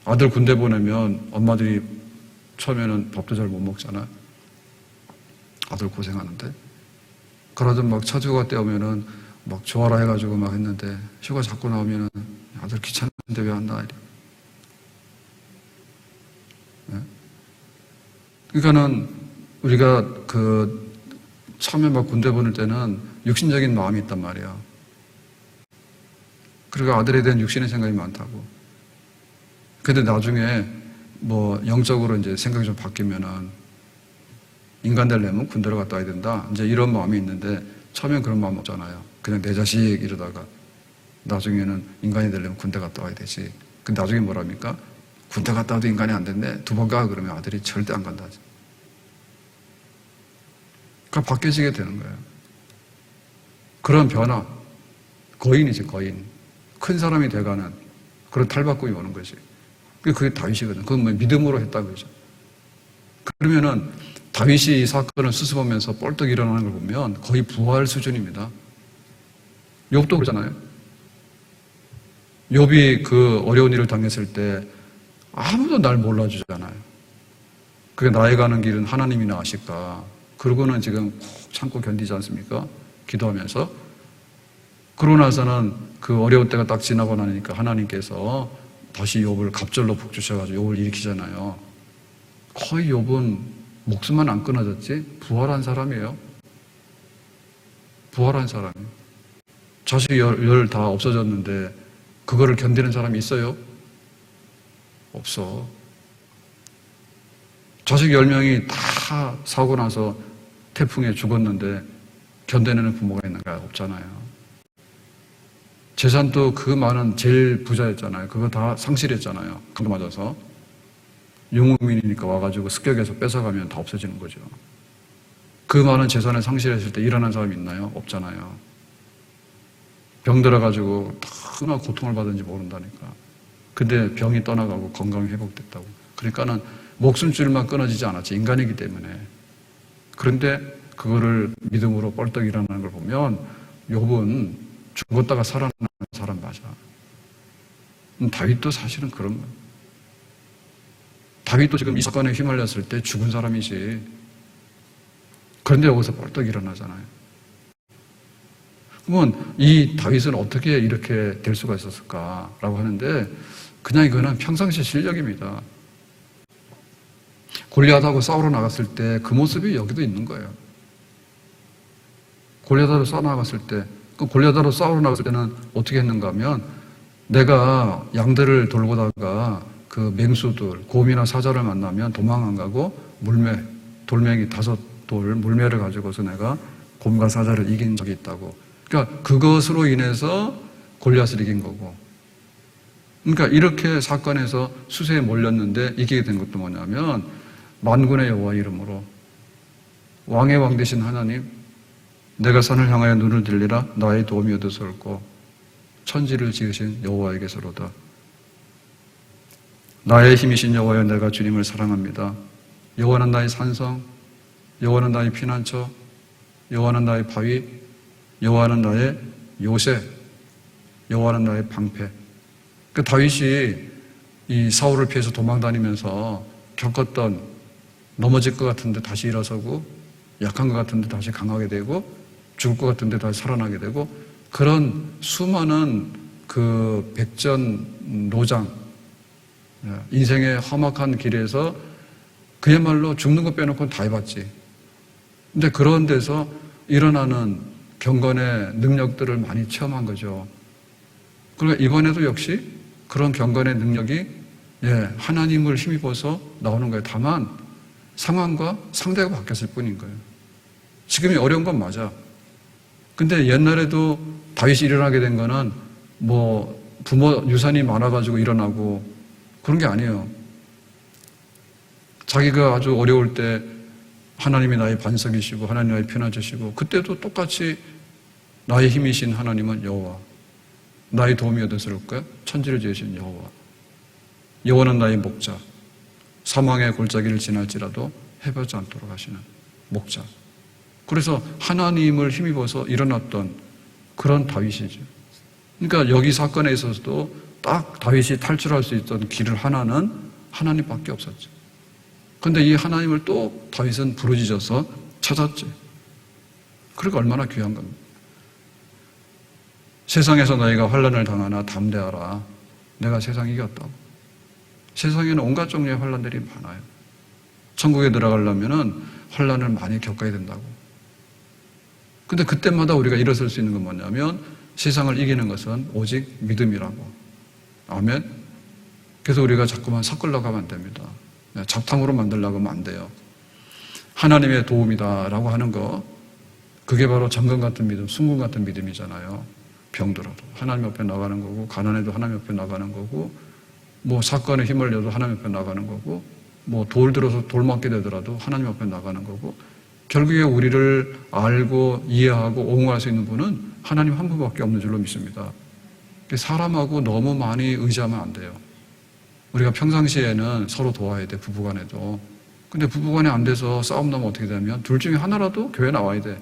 아들 군대 보내면 엄마들이 처음에는 밥도 잘 못 먹잖아. 아들 고생하는데. 그러던 막 차주가 때오면은 막 좋아라 해가지고 막 했는데 휴가 자꾸 나오면은 아들 귀찮은데 왜 안 나와? 네? 그러니까는 우리가 처음에 막 군대 보낼 때는 육신적인 마음이 있단 말이야. 그리고 아들에 대한 육신의 생각이 많다고. 근데 나중에 뭐 영적으로 이제 생각이 좀 바뀌면은 인간 되려면 군대로 갔다 와야 된다. 이제 이런 마음이 있는데 처음엔 그런 마음 없잖아요. 그냥 내 자식 이러다가 나중에는 인간이 되려면 군대 갔다 와야 되지. 근데 나중에 뭐랍니까? 군대 갔다 와도 인간이 안 됐네. 2번 가. 그러면 아들이 절대 안 간다. 그러니까 바뀌어지게 되는 거예요. 그런 변화. 거인이지, 거인. 큰 사람이 돼가는 그런 탈바꿈이 오는 거지. 그게 다윗이거든. 그건 뭐 믿음으로 했다고 그러죠. 그러면은 다윗이 이 사건을 수습하면서 뻘떡 일어나는 걸 보면 거의 부활 수준입니다. 욥도 그러잖아요. 욥이 그 어려운 일을 당했을 때 아무도 날 몰라주잖아요. 그게 나의 가는 길은 하나님이나 아실까. 그러고는 지금 꼭 참고 견디지 않습니까? 기도하면서. 그러고 나서는 그 어려운 때가 딱 지나고 나니까 하나님께서 다시 욥을 갑절로 복주셔가지고 욥을 일으키잖아요. 거의 욥은 목숨만 안 끊어졌지 부활한 사람이에요. 부활한 사람이에요. 자식 열 다 없어졌는데 그거를 견디는 사람이 있어요? 없어. 자식 10명이 다 사고 나서 태풍에 죽었는데 견뎌내는 부모가 있는가? 없잖아요. 재산도 그 많은 제일 부자였잖아요. 그거 다 상실했잖아요. 강도 맞아서. 영웅민이니까 와가지고 습격해서 뺏어가면 다 없어지는 거죠. 그 많은 재산을 상실했을 때 일어난 사람이 있나요? 없잖아요. 병 들어가지고 얼마나 고통을 받은지 모른다니까. 근데 병이 떠나가고 건강이 회복됐다고. 그러니까는 목숨줄만 끊어지지 않았지. 인간이기 때문에. 그런데 그거를 믿음으로 뻘떡 일어나는 걸 보면 욥은 죽었다가 살아나는 사람 맞아. 다윗도 사실은 그런 거예요. 다윗도 지금 이 사건에 휘말렸을 때 죽은 사람이지. 그런데 여기서 뻘떡 일어나잖아요. 그러면 이 다윗은 어떻게 이렇게 될 수가 있었을까라고 하는데 그냥 이거는 평상시 실력입니다. 골리앗하고 싸우러 나갔을 때 그 모습이 여기도 있는 거예요. 골리앗하고 싸우러 나갔을 때, 그 골리앗하고 싸우러 나갔을 때는 어떻게 했는가 하면 내가 양들을 돌보다가 그 맹수들, 곰이나 사자를 만나면 도망 안 가고 돌멩이 5돌 물매를 가지고서 내가 곰과 사자를 이긴 적이 있다고. 그러니까 그것으로 인해서 골리앗을 이긴 거고. 그러니까 이렇게 사건에서 수세에 몰렸는데 이기게 된 것도 뭐냐면 만군의 여호와 이름으로 왕의 왕 되신 하나님, 내가 산을 향하여 눈을 들리라 나의 도움이 얻어서올고 천지를 지으신 여호와에게서로다. 나의 힘이신 여호와여 내가 주님을 사랑합니다. 여호와는 나의 산성, 여호와는 나의 피난처, 여호와는 나의 바위, 여호와는 나의 요새, 여호와는 나의 방패. 그 다윗이 이 사울을 피해서 도망다니면서 겪었던 넘어질 것 같은데 다시 일어서고 약한 것 같은데 다시 강하게 되고 죽을 것 같은데 다시 살아나게 되고 그런 수많은 그 백전노장 인생의 험악한 길에서 그야말로 죽는 것 빼놓고는 다 해봤지. 근데 그런 데서 일어나는 경건의 능력들을 많이 체험한 거죠. 그러니까 이번에도 역시 그런 경건의 능력이 하나님을 힘입어서 나오는 거예요. 다만 상황과 상대가 바뀌었을 뿐인 거예요. 지금이 어려운 건 맞아. 근데 옛날에도 다윗이 일어나게 된 거는 뭐 부모 유산이 많아가지고 일어나고 그런 게 아니에요. 자기가 아주 어려울 때 하나님이 나의 반석이시고 하나님이 나의 피난처시고 그때도 똑같이 나의 힘이신 하나님은 여호와, 나의 도움이 얻어서올까? 천지를 지으신 여호와, 여호와는 나의 목자, 사망의 골짜기를 지날지라도 해하지 않도록 하시는 목자. 그래서 하나님을 힘입어서 일어났던 그런 다윗이죠. 그러니까 여기 사건에 있어서도 딱 다윗이 탈출할 수 있던 길을 하나는 하나님밖에 없었죠. 그런데 이 하나님을 또 다윗은 부르짖어서 찾았지. 그러니까 얼마나 귀한 겁니다. 세상에서 너희가 환난을 당하나 담대하라. 내가 세상 이겼다고. 세상에는 온갖 종류의 환난들이 많아요. 천국에 들어가려면 환난을 많이 겪어야 된다고. 근데 그때마다 우리가 일어설 수 있는 건 뭐냐면 세상을 이기는 것은 오직 믿음이라고. 아멘. 그래서 우리가 자꾸만 섞으려고 하면 안 됩니다. 잡탕으로 만들려고 하면 안 돼요. 하나님의 도움이다라고 하는 거, 그게 바로 정금 같은 믿음, 순금 같은 믿음이잖아요. 병들어도 하나님 옆에 나가는 거고, 가난해도 하나님 옆에 나가는 거고, 뭐 사건에 힘을 내도 하나님 옆에 나가는 거고, 뭐 돌 들어서 돌 맞게 되더라도 하나님 옆에 나가는 거고, 결국에 우리를 알고 이해하고 옹호할 수 있는 분은 하나님 한 분밖에 없는 줄로 믿습니다. 사람하고 너무 많이 의지하면 안 돼요. 우리가 평상시에는 서로 도와야 돼, 부부간에도. 근데 부부간에 안 돼서 싸움 나면 어떻게 되면 둘 중에 하나라도 교회 나와야 돼.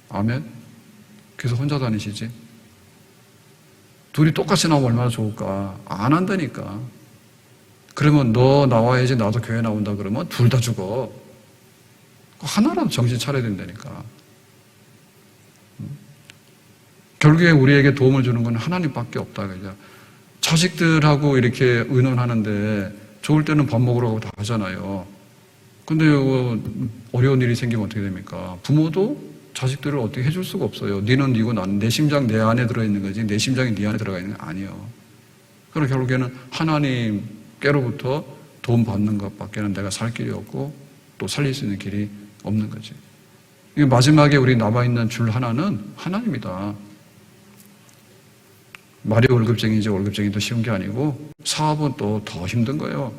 아멘. 그래서 혼자 다니시지. 둘이 똑같이 나오면 얼마나 좋을까. 안 한다니까. 그러면 너 나와야지 나도 교회 나온다 그러면 둘 다 죽어. 하나라도 정신 차려야 된다니까. 결국에 우리에게 도움을 주는 건 하나님밖에 없다. 그죠? 자식들하고 이렇게 의논하는데 좋을 때는 밥 먹으러 가고 다 하잖아요. 근데 어려운 일이 생기면 어떻게 됩니까? 부모도 자식들을 어떻게 해줄 수가 없어요. 니는 니고 나는 내 심장 내 안에 들어있는 거지 내 심장이 네 안에 들어가 있는 게 아니에요. 그래서 결국에는 하나님께로부터 도움 받는 것밖에는 내가 살 길이 없고 또 살릴 수 있는 길이 없는 거지. 마지막에 우리 남아있는 줄 하나는 하나님이다. 말이 월급쟁이지 월급쟁이도 쉬운 게 아니고 사업은 또 더 힘든 거예요.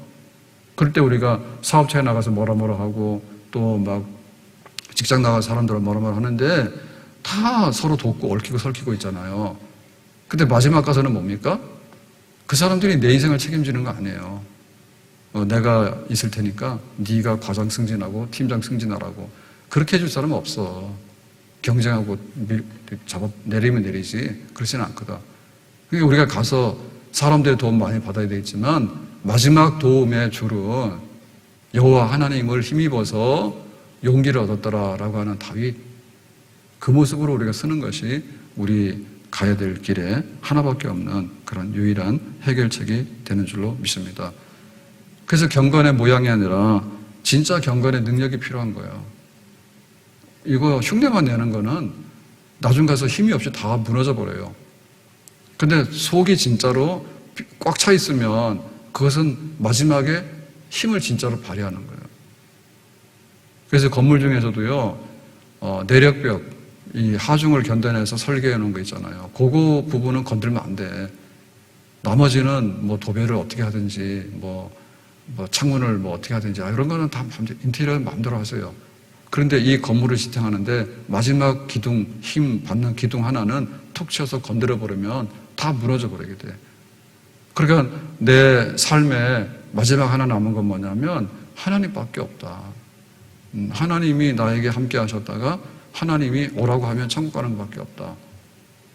그럴 때 우리가 사업체에 나가서 뭐라 하고 또 막 직장 나가서 사람들은 뭐라 하는데 다 서로 돕고 얽히고 설키고 있잖아요. 근데 마지막 가서는 뭡니까? 그 사람들이 내 인생을 책임지는 거 아니에요. 내가 있을 테니까 네가 과장 승진하고 팀장 승진하라고. 그렇게 해줄 사람은 없어. 경쟁하고 내리면 내리지. 그렇지는 않거든. 그러니까 우리가 가서 사람들의 도움 많이 받아야 되겠지만 마지막 도움의 줄은 여호와 하나님을 힘입어서 용기를 얻었더라라고 하는 다윗, 그 모습으로 우리가 쓰는 것이 우리 가야 될 길에 하나밖에 없는 그런 유일한 해결책이 되는 줄로 믿습니다. 그래서 경건의 모양이 아니라 진짜 경건의 능력이 필요한 거예요. 이거 흉내만 내는 거는 나중 가서 힘이 없이 다 무너져 버려요. 근데 속이 진짜로 꽉 차 있으면 그것은 마지막에 힘을 진짜로 발휘하는 거예요. 그래서 건물 중에서도요, 내력벽, 이 하중을 견뎌내서 설계해 놓은 거 있잖아요. 그거 부분은 건들면 안 돼. 나머지는 뭐 도배를 어떻게 하든지, 뭐 창문을 뭐 어떻게 하든지, 이런 거는 다 인테리어 마음대로 하세요. 그런데 이 건물을 지탱하는데 마지막 기둥, 힘 받는 기둥 하나는 툭 쳐서 건드려 버리면 다 무너져 버리게 돼. 그러니까 내 삶에 마지막 하나 남은 건 뭐냐면 하나님밖에 없다. 하나님이 나에게 함께 하셨다가 하나님이 오라고 하면 천국 가는 것밖에 없다.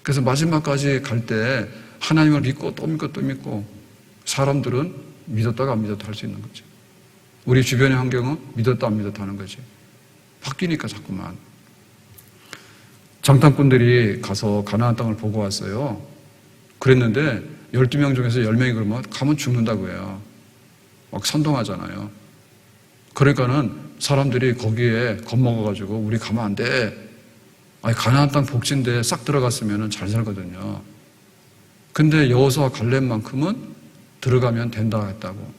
그래서 마지막까지 갈 때 하나님을 믿고 또 믿고 또 믿고, 사람들은 믿었다가 안 믿었다 할 수 있는 거지. 우리 주변의 환경은 믿었다 안 믿었다 하는 거지. 바뀌니까 자꾸만. 장탐꾼들이 가서 가나안 땅을 보고 왔어요. 그랬는데 12명 중에서 10명이 그러면 가면 죽는다고 해요. 막 선동하잖아요. 그러니까는 사람들이 거기에 겁먹어가지고 우리 가면 안 돼. 아니, 가나안 땅 복지인데 싹 들어갔으면 잘 살거든요. 근데 여호수아 갈렙만큼은 들어가면 된다 했다고.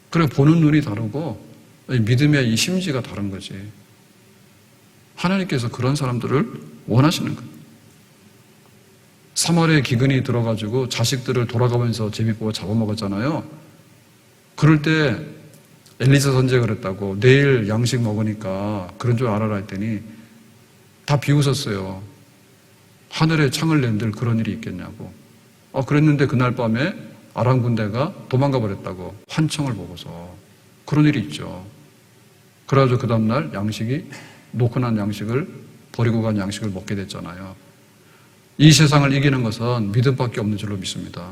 그래, 보는 눈이 다르고 믿음의 이 심지가 다른 거지. 하나님께서 그런 사람들을 원하시는 거예요. 3월에 기근이 들어가지고 자식들을 돌아가면서 제비뽑아 잡아먹었잖아요. 그럴 때 엘리사 선지자가 그랬다고, 내일 양식 먹으니까 그런 줄 알아라 했더니 다 비웃었어요. 하늘에 창을 낸들 그런 일이 있겠냐고. 그랬는데 그날 밤에 아람 군대가 도망가 버렸다고, 환청을 보고서. 그런 일이 있죠. 그래가지고 그 다음날 양식이, 놓고 난 양식을, 버리고 간 양식을 먹게 됐잖아요. 이 세상을 이기는 것은 믿음밖에 없는 줄로 믿습니다.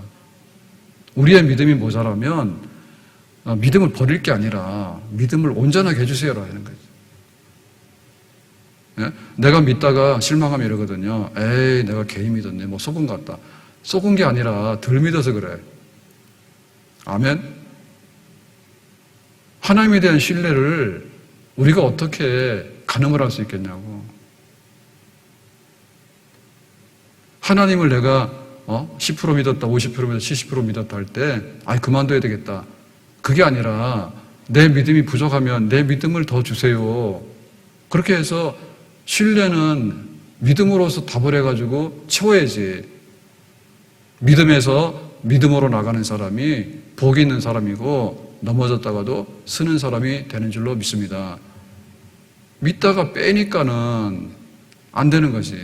우리의 믿음이 모자라면 믿음을 버릴 게 아니라 믿음을 온전하게 해주세요라 하는 거죠. 예? 내가 믿다가 실망하면 이러거든요. 에이, 내가 괜히 믿었네. 뭐 속은 것 같다. 속은 게 아니라 덜 믿어서 그래. 아멘. 하나님에 대한 신뢰를 우리가 어떻게 가늠을 할 수 있겠냐고. 하나님을 내가 10% 믿었다, 50% 믿었다, 70% 믿었다 할 때 그만둬야 되겠다. 그게 아니라 내 믿음이 부족하면 내 믿음을 더 주세요. 그렇게 해서 신뢰는 믿음으로서 답을 해가지고 채워야지. 믿음에서 믿음으로 나가는 사람이 복이 있는 사람이고, 넘어졌다가도 쓰는 사람이 되는 줄로 믿습니다. 믿다가 빼니까는 안 되는 거지.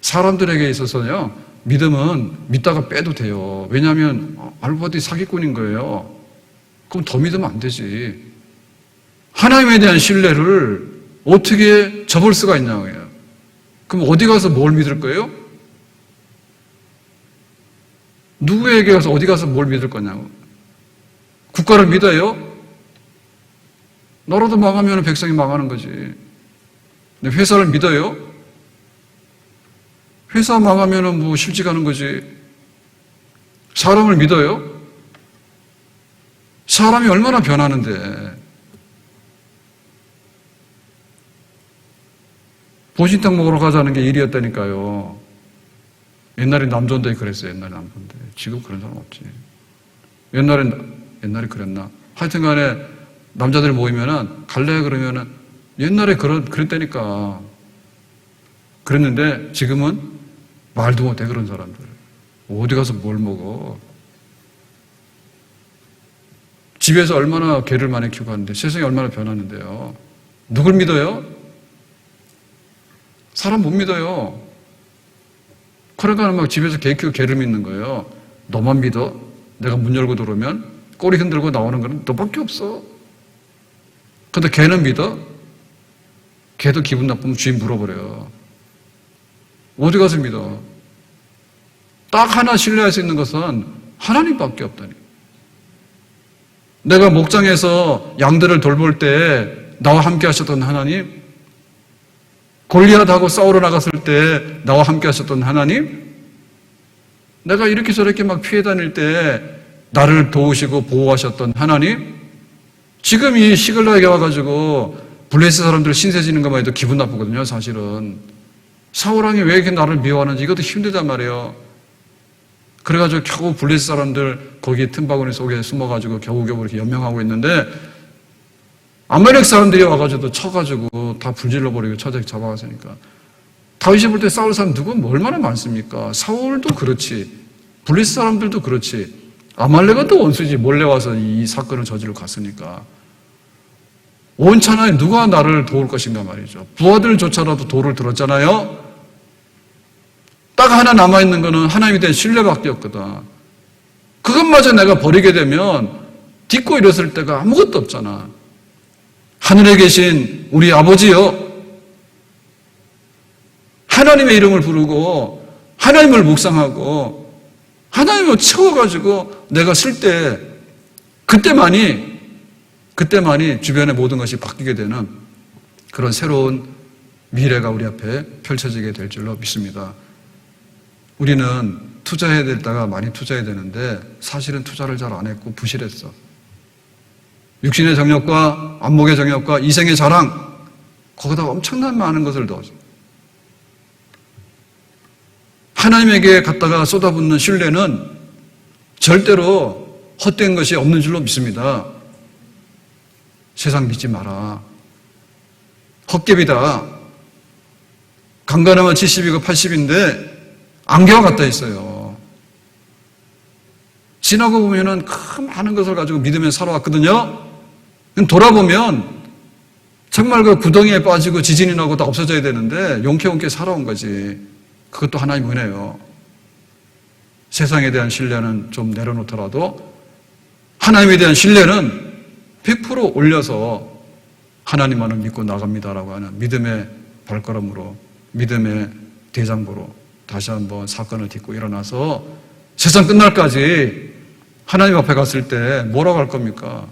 사람들에게 있어서요, 믿음은 믿다가 빼도 돼요. 왜냐하면 알고 봤더니 사기꾼인 거예요. 그럼 더 믿으면 안 되지. 하나님에 대한 신뢰를 어떻게 접을 수가 있냐고요. 그럼 어디 가서 뭘 믿을 거예요? 누구에게 가서 어디 가서 뭘 믿을 거냐고. 국가를 믿어요? 나라도 망하면 백성이 망하는 거지. 근데 회사를 믿어요? 회사 망하면 뭐 실직 하는 거지. 사람을 믿어요? 사람이 얼마나 변하는데. 보신탕 먹으러 가자는 게 일이었다니까요. 옛날에 남존대 그랬어요. 옛날에 남존대. 지금 그런 사람 없지. 옛날에 그랬나? 하여튼 간에 남자들 모이면은 갈래 그러면은 옛날에 그랬다니까. 그랬는데 지금은 말도 못해, 그런 사람들. 어디 가서 뭘 먹어. 집에서 얼마나 개를 많이 키우고 하는데 세상이 얼마나 변하는데요. 누굴 믿어요? 사람 못 믿어요. 그러니까 막 집에서 개 키우고 개를 믿는 거예요. 너만 믿어? 내가 문 열고 들어오면 꼬리 흔들고 나오는 거는 너밖에 없어. 근데 개는 믿어? 개도 기분 나쁘면 주인 물어버려요. 어디 가서 믿어? 딱 하나 신뢰할 수 있는 것은 하나님밖에 없다니. 내가 목장에서 양들을 돌볼 때 나와 함께 하셨던 하나님, 골리앗하고 싸우러 나갔을 때 나와 함께 하셨던 하나님, 내가 이렇게 저렇게 막 피해 다닐 때 나를 도우시고 보호하셨던 하나님, 지금 이 시글락에 와가지고 블레셋 사람들 신세 지는 것만 해도 기분 나쁘거든요, 사실은. 사울왕이 왜 이렇게 나를 미워하는지 이것도 힘들단 말이에요. 그래가지고 겨우 블레셋 사람들 거기 틈바구니 속에 숨어가지고 겨우겨우 이렇게 연명하고 있는데 아말렉 사람들이 와가지고 쳐가지고 다 불질러버리고 처자기 잡아갔으니까. 다윗이 볼 때 싸울 사람 누구 얼마나 많습니까? 사울도 그렇지, 블레셋 사람들도 그렇지, 아말렉은 또 원수지. 몰래 와서 이 사건을 저지르고 갔으니까. 온천하에 누가 나를 도울 것인가 말이죠. 부하들조차라도 도를 들었잖아요. 딱 하나 남아있는 거는 하나님에 대한 신뢰밖에 없거든. 그것마저 내가 버리게 되면 딛고 일었을 때가 아무것도 없잖아. 하늘에 계신 우리 아버지요, 하나님의 이름을 부르고 하나님을 묵상하고 하나님을 채워가지고 내가 쓸 때 그때만이 주변의 모든 것이 바뀌게 되는 그런 새로운 미래가 우리 앞에 펼쳐지게 될 줄로 믿습니다. 우리는 투자해야 될 때가 많이 투자해야 되는데 사실은 투자를 잘 안 했고 부실했어. 육신의 정욕과 안목의 정욕과 이생의 자랑, 거기다 엄청난 많은 것을 넣어줘. 하나님에게 갖다가 쏟아붓는 신뢰는 절대로 헛된 것이 없는 줄로 믿습니다. 세상 믿지 마라. 헛개비다. 강간하면 70이고 80인데 안개와 같다 있어요. 지나고 보면은 큰 많은 것을 가지고 믿으며 살아왔거든요. 돌아보면 정말 그 구덩이에 빠지고 지진이 나고 다 없어져야 되는데 용케용케 살아온 거지. 그것도 하나님 은혜예요. 세상에 대한 신뢰는 좀 내려놓더라도 하나님에 대한 신뢰는 100% 올려서 하나님만을 믿고 나갑니다라고 하는 믿음의 발걸음으로, 믿음의 대장부로 다시 한번 사건을 딛고 일어나서 세상 끝날까지 하나님 앞에 갔을 때 뭐라고 할 겁니까?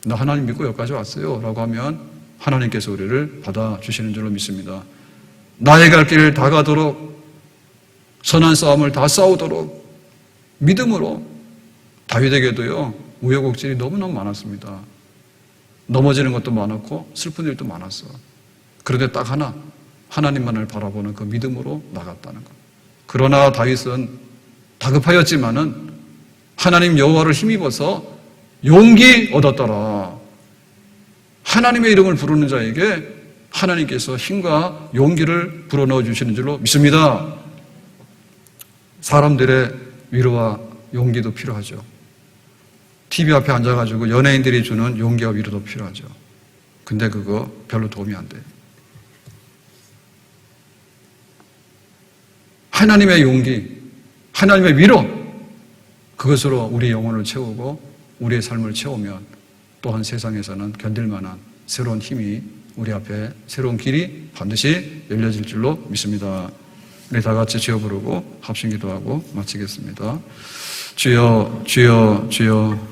나 하나님 믿고 여기까지 왔어요 라고 하면 하나님께서 우리를 받아주시는 줄로 믿습니다. 나의 갈 길을 다 가도록, 선한 싸움을 다 싸우도록 믿음으로. 다윗에게도요, 우여곡절이 너무너무 많았습니다. 넘어지는 것도 많았고 슬픈 일도 많았어. 그런데 딱 하나, 하나님만을 바라보는 그 믿음으로 나갔다는 것. 그러나 다윗은 다급하였지만은 하나님 여호와를 힘입어서 용기 얻었더라. 하나님의 이름을 부르는 자에게 하나님께서 힘과 용기를 불어넣어 주시는 줄로 믿습니다. 사람들의 위로와 용기도 필요하죠. TV 앞에 앉아가지고 연예인들이 주는 용기와 위로도 필요하죠. 근데 그거 별로 도움이 안 돼요. 하나님의 용기, 하나님의 위로, 그것으로 우리 영혼을 채우고 우리의 삶을 채우면 또한 세상에서는 견딜 만한 새로운 힘이 우리 앞에, 새로운 길이 반드시 열려질 줄로 믿습니다. 우리 다 같이 주여 부르고 합심기도하고 마치겠습니다. 주여, 주여, 주여.